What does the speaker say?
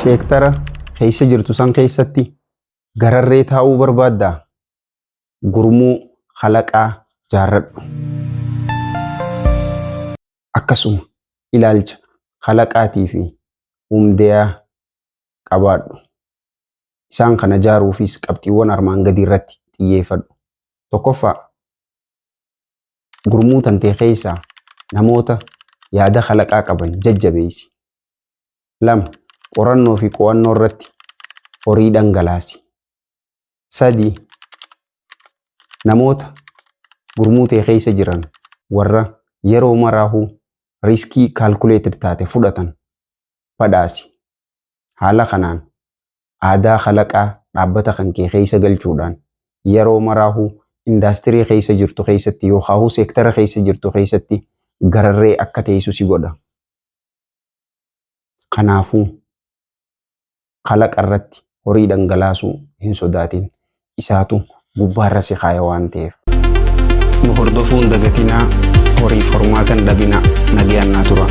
seektara keessa jirtu san keessatti gararree taa'uu barbaaddaa? Gurmuu kalaqaa jaarradhu. Akkasuma ilaalcha kalaqaatii fi humdeeyaa qabaadhu. Isaan kana jaaruufis qabxiiwwan armaan gadii irratti xiyyeeffadhu. Tokkoffaa, gurmuu tantee keessaa namoota yaada kalaqaa qaban jajjabeessi. 2. Qorannoo fi qo'annoo irratti horii dhangalaasi. 3. Namoota gurmuu tee keessa jiran warra yeroo maraahuu riskii kaalkuleeted taate fudhatan badhaasi. Haala kanaan aadaa kalaqaa dhaabbata kan kee keessa galchuudhaan yeroo maraahuu indaastirii keessa jirtu keessatti yookaan seektara keessa jirtu keessatti gararree akka teessu si godha. Kanaafuu kalaqa irratti horii dhangalaasuu hin sodaatin. Isaatu gubbaarra si kaaya waan ta'eef. Nu hordofuun dagatinaa, horiif hormaatan dhabinaa. Nagayaan naa tura.